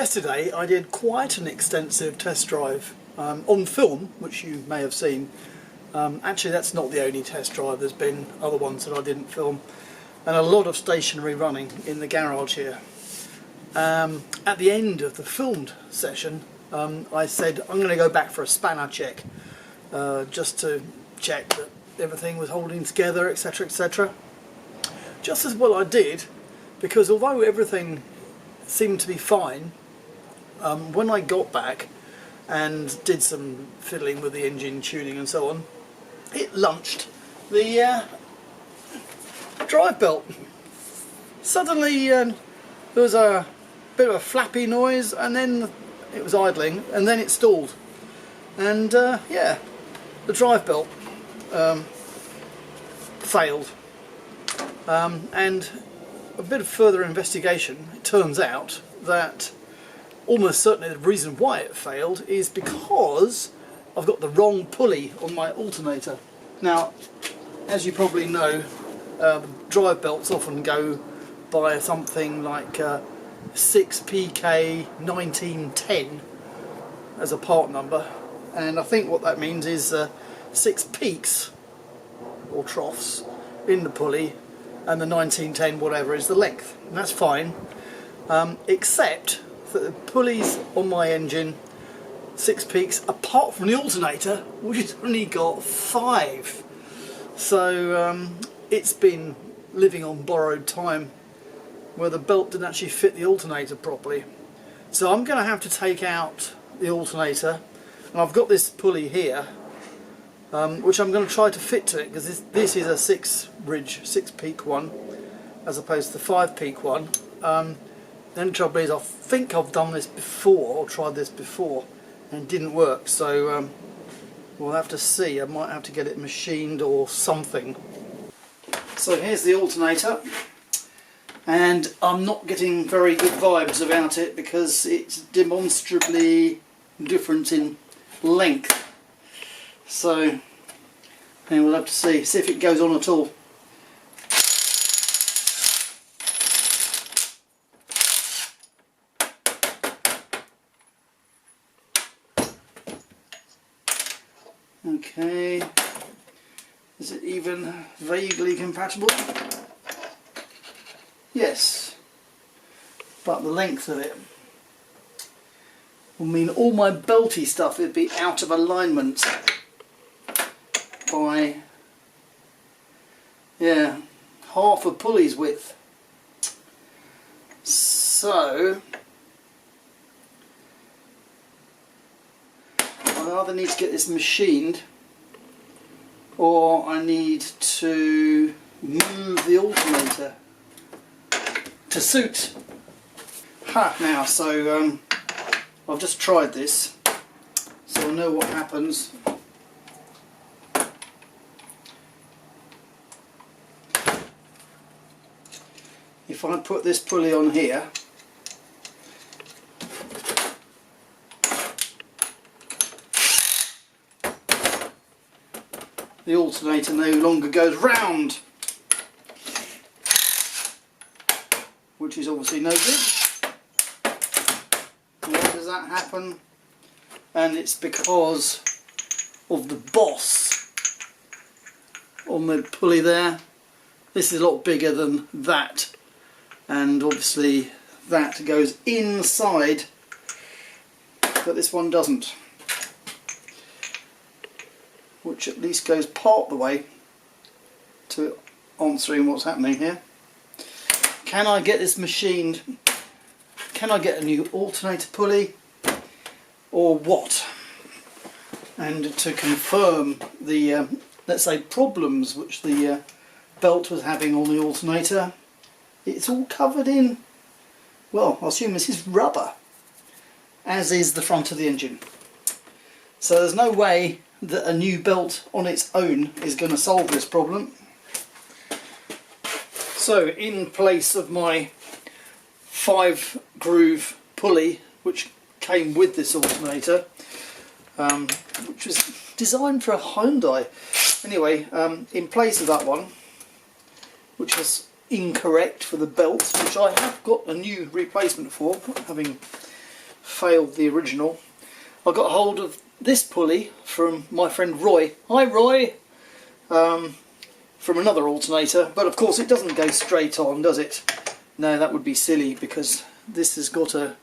Yesterday I did quite an extensive test drive on film, which you may have seen. Actually that's not the only test drive, there's been other ones that I didn't film, and a lot of stationary running in the garage here. At the end of the filmed session I said I'm going to go back for a spanner check, just to check that everything was holding together, etc, etc. Just as well I did, because although everything seemed to be fine, when I got back and did some fiddling with the engine tuning and so on, it lunched the drive belt. Suddenly there was a bit of a flappy noise, and then it was idling, and then it stalled, and yeah, the drive belt failed. And a bit of further investigation, it turns out that almost certainly the reason why it failed is because I've got the wrong pulley on my alternator. Now, as you probably know, the drive belts often go by something like 6PK 1910 as a part number, and I think what that means is 6 peaks or troughs in the pulley, and the 1910 whatever is the length, and that's fine, except that the pulleys on my engine, 6 peaks, apart from the alternator, which has only got 5. So it's been living on borrowed time, where the belt didn't actually fit the alternator properly. So I'm going to have to take out the alternator, and I've got this pulley here, which I'm going to try to fit to it, because this is a 6 peak one as opposed to the 5 peak one. Then the trouble is, I think I've done this before, or tried this before, and it didn't work, so we'll have to see. I might have to get it machined or something. So here's the alternator, and I'm not getting very good vibes about it because it's demonstrably different in length. So we'll have to see if it goes on at all. Okay, is it even vaguely compatible? Yes, but the length of it will mean all my belty stuff would be out of alignment by, yeah, half a pulley's width. So I either need to get this machined, or I need to move the alternator to suit. Now, so I've just tried this, so I know what happens. If I put this pulley on here, the alternator no longer goes round, which is obviously no good. Why does that happen? And it's because of the boss on the pulley there. This is a lot bigger than that, and obviously that goes inside, but this one doesn't, which at least goes part the way to answering what's happening here. Can I get this machined? Can I get a new alternator pulley, or what? And to confirm the let's say problems which the belt was having on the alternator, it's all covered in, well, I assume this is rubber, as is the front of the engine. So there's no way that a new belt on its own is going to solve this problem. So in place of my 5-groove pulley, which came with this alternator, which was designed for a Hyundai. Anyway, in place of that one, which was incorrect for the belt, which I have got a new replacement for, having failed the original, I got hold of this pulley from my friend Roy. Hi Roy! From another alternator, but of course it doesn't go straight on, does it? No, that would be silly, because this has got a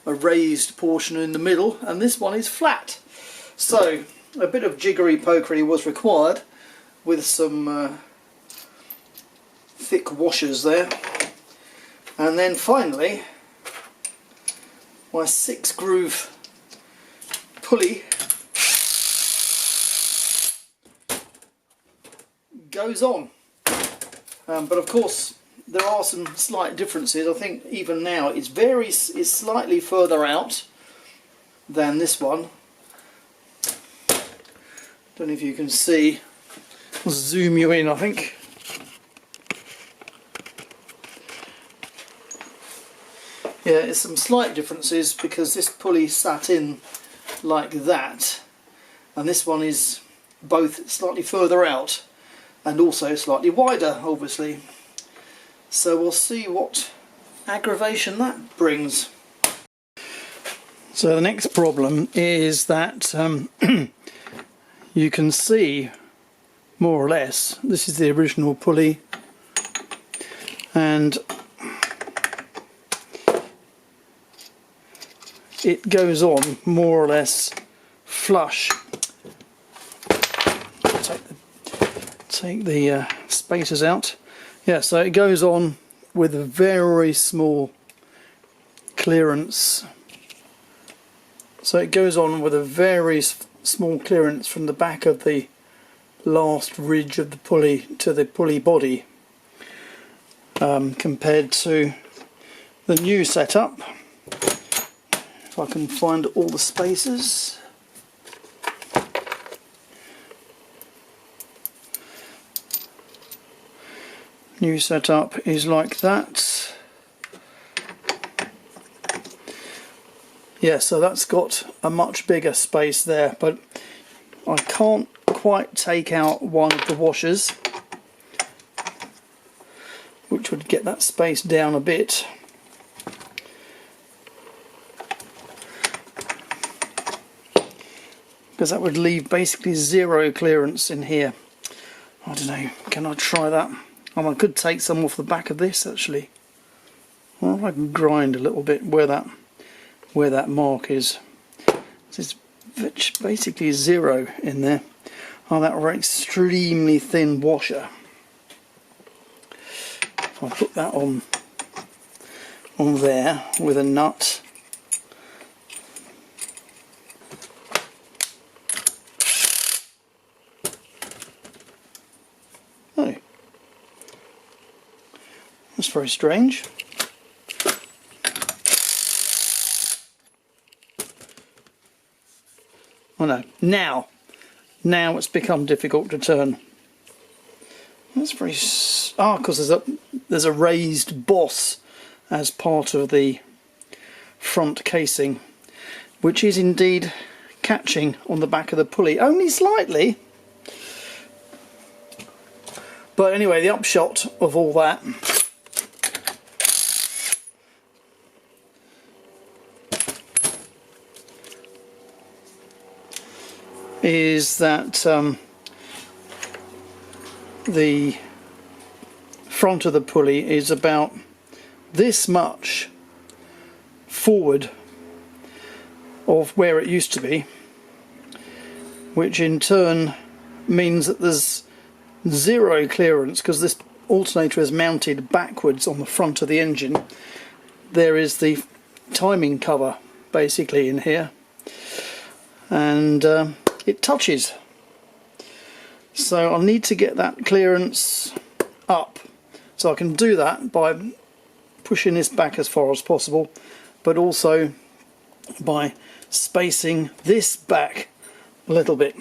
raised portion in the middle and this one is flat. So a bit of jiggery pokery was required with some thick washers there, and then finally my 6-groove pulley goes on. But of course there are some slight differences. I think even now it's slightly further out than this one. Don't know if you can see. I'll zoom you in, I think. Yeah, it's some slight differences because this pulley sat in like that, and this one is both slightly further out and also slightly wider, obviously. So we'll see what aggravation that brings. So the next problem is that you can see more or less this is the original pulley, and it goes on more or less flush. Take the spacers out. Yeah, so it goes on with a very small clearance. So it goes on with a very small clearance from the back of the last ridge of the pulley to the pulley body, compared to the new setup. If I can find all the spacers. New setup is like that. Yeah, so that's got a much bigger space there, but I can't quite take out one of the washers, which would get that space down a bit. Because that would leave basically zero clearance in here. I don't know, can I try that? I could take some off the back of this actually. Well, I can grind a little bit where that mark is. There's basically zero in there. Oh, that were extremely thin washer. I'll put that on there with a nut. Oh, that's very strange. Oh no, now it's become difficult to turn. That's very... because there's a raised boss as part of the front casing, which is indeed catching on the back of the pulley, only slightly. But anyway, the upshot of all that is that the front of the pulley is about this much forward of where it used to be, which in turn means that there's zero clearance because this alternator is mounted backwards on the front of the engine. There is the timing cover basically in here, and it touches. So I'll need to get that clearance up. So I can do that by pushing this back as far as possible, but also by spacing this back a little bit.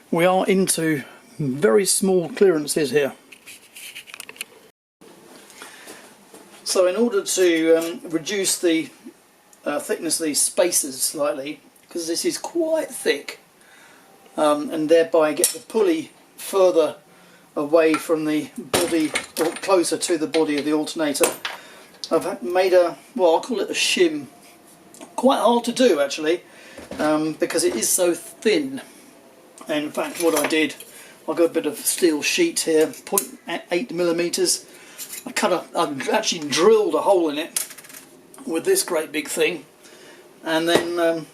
We are into very small clearances here. So in order to reduce the thickness of these spacers slightly, because this is quite thick, and thereby get the pulley further away from the body, or closer to the body of the alternator, I've made a, well, I'll call it a shim quite hard to do actually, because it is so thin. And in fact what I did, I got a bit of steel sheet here, 0.8mm. I actually drilled a hole in it with this great big thing, and then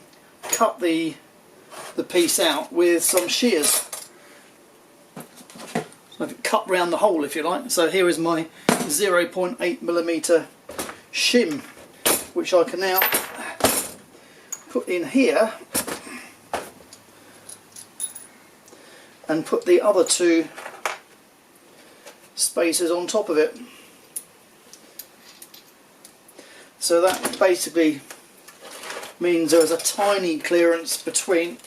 cut the piece out with some shears. So I've cut round the hole, if you like. So here is my 0.8mm shim, which I can now put in here and put the other two spacers on top of it. So that basically means there is a tiny clearance between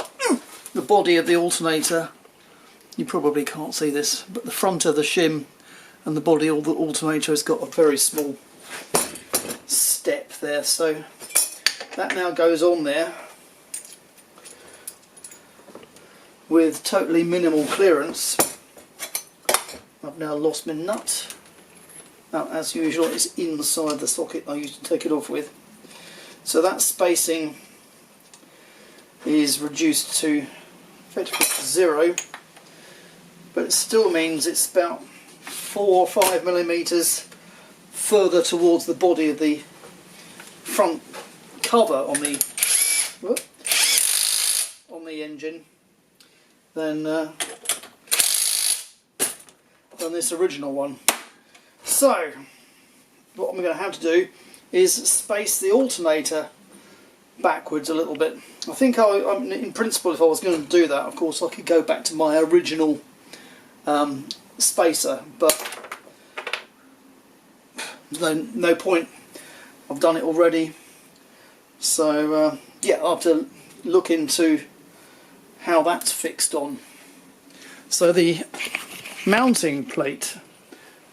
the body of the alternator. You probably can't see this, but the front of the shim and the body of the alternator has got a very small step there. So that now goes on there with totally minimal clearance. I've now lost my nut. Now, as usual, it's inside the socket I used to take it off with. So that spacing is reduced to effectively 0, but it still means it's about 4 or 5mm further towards the body of the front cover on the engine than this original one. So what I'm going to have to do is space the alternator backwards a little bit. I think in principle, if I was going to do that, of course I could go back to my original spacer, but no point. I've done it already. So yeah, I'll have to look into how that's fixed on. So the mounting plate,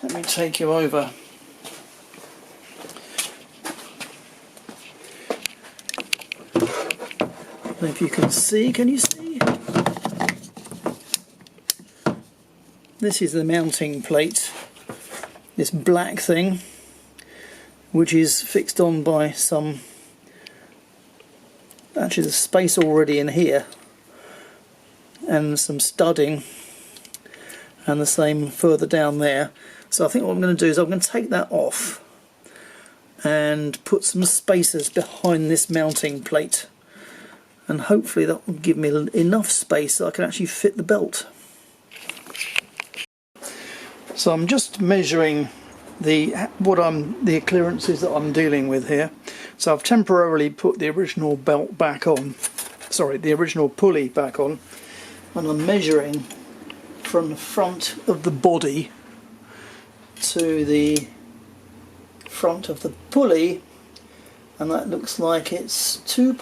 let me take you over. If you can see, can you see? This is the mounting plate, this black thing, which is fixed on by some, actually there's space already in here, and some studding, and the same further down there. So I think what I'm going to do is I'm going to take that off and put some spacers behind this mounting plate, and hopefully that will give me enough space that I can actually fit the belt. So I'm just measuring the clearances that I'm dealing with here. So I've temporarily put the original belt back on, sorry, the original pulley back on, and I'm measuring from the front of the body to the front of the pulley, and that looks like it's 2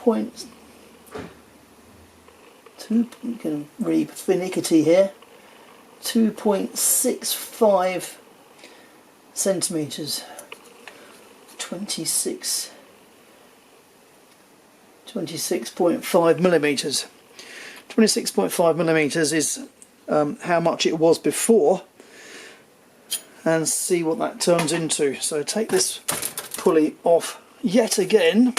you can read finicky here, 2.65 centimeters, 26.5 millimeters. 26.5 millimeters is how much it was before, and see what that turns into. So take this pulley off yet again.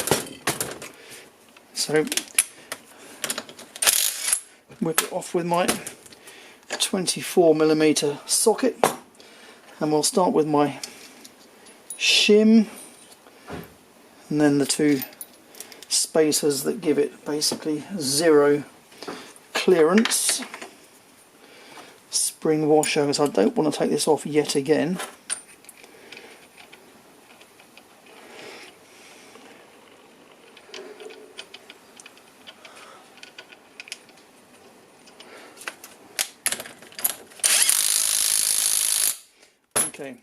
So whip it off with my 24mm socket, and we'll start with my shim and then the two spacers that give it basically 0 clearance. Spring washer, because I don't want to take this off yet again. Okay,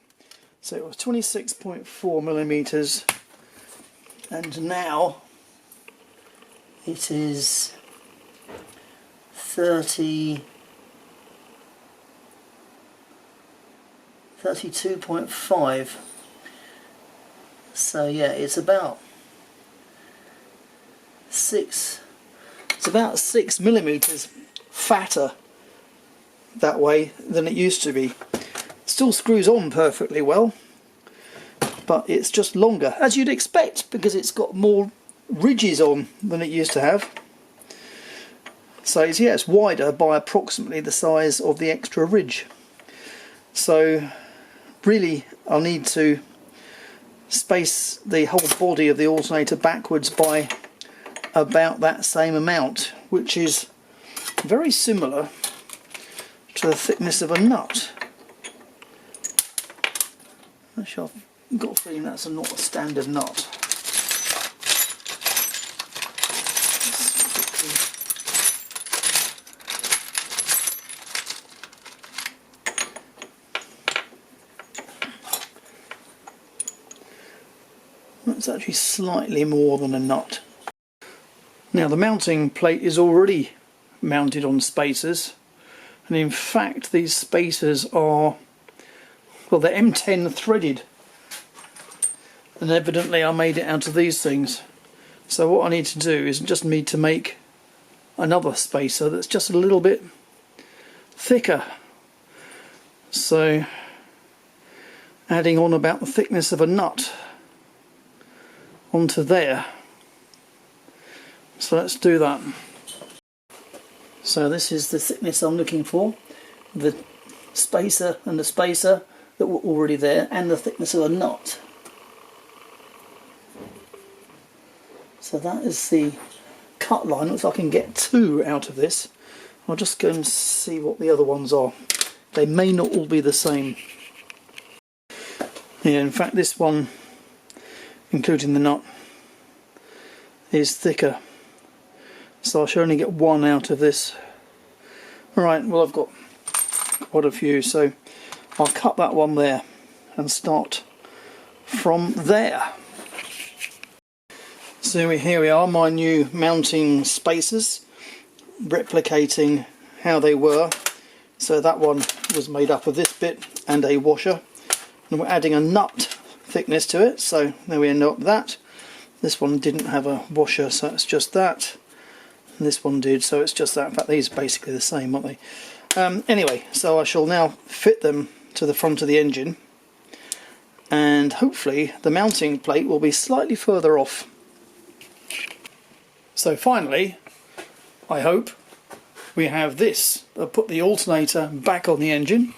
so it was 26.4 millimeters, and now it is 32.5. So yeah, it's about 6 millimeters fatter that way than it used to be. Still screws on perfectly well, but it's just longer, as you'd expect, because it's got more ridges on than it used to have. So yeah, it's wider by approximately the size of the extra ridge. So really I'll need to space the whole body of the alternator backwards by about that same amount, which is very similar to the thickness of a nut. Actually, I've got a feeling that's not a standard nut. That's actually slightly more than a nut. Now the mounting plate is already mounted on spacers, and in fact these spacers are, well, they're M10 threaded, and evidently I made it out of these things. So what I need to do is just need to make another spacer that's just a little bit thicker, so adding on about the thickness of a nut onto there. So let's do that. So this is the thickness I'm looking for, the spacer and the spacer that were already there, and the thickness of a nut. So that is the cut line. Looks like I can get 2 out of this. I'll just go and see what the other ones are. They may not all be the same. Yeah, in fact this one, including the nut, is thicker, so I should only get 1 out of this. Alright, well I've got quite a few, so I'll cut that one there and start from there. So here we are, my new mounting spacers, replicating how they were. So that one was made up of this bit and a washer, and we're adding a nut thickness to it, so there we end up with that. This one didn't have a washer, so it's just that. And this one did, so it's just that. In fact, these are basically the same, aren't they? Anyway, so I shall now fit them to the front of the engine, and hopefully the mounting plate will be slightly further off. So finally, I hope, we have this. I'll put the alternator back on the engine,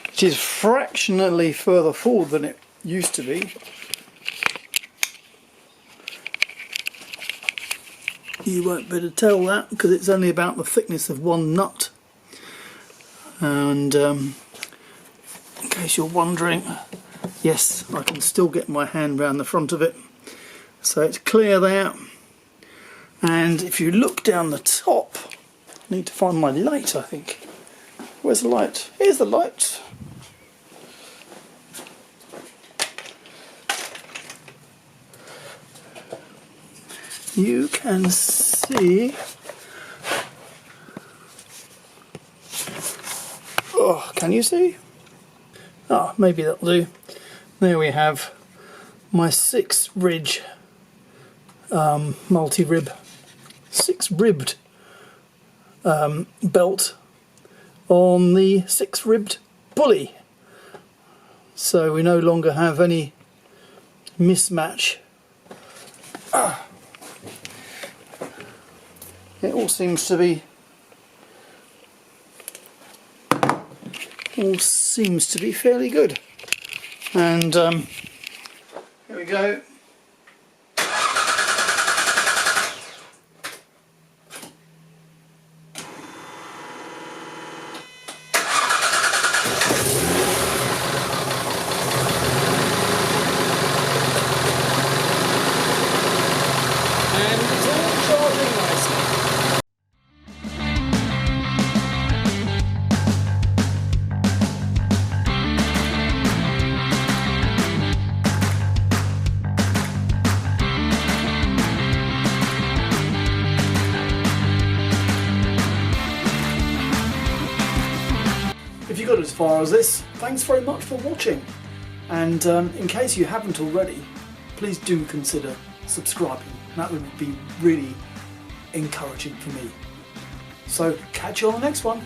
which is fractionally further forward than it used to be. You won't be able to tell that because it's only about the thickness of 1 nut. And in case you're wondering, yes, I can still get my hand round the front of it. So it's clear there. And if you look down the top, I need to find my light, I think. Where's the light? Here's the light. You can see, oh, can you see? Oh, maybe that'll do. There we have my 6 ridge multi-rib, 6-ribbed belt on the 6-ribbed pulley. So we no longer have any mismatch. It all seems to be fairly good. And here we go. And it's all charging nicely. If you got as far as this, thanks very much for watching, and in case you haven't already, please do consider subscribing. That would be really encouraging for me. So catch you on the next one.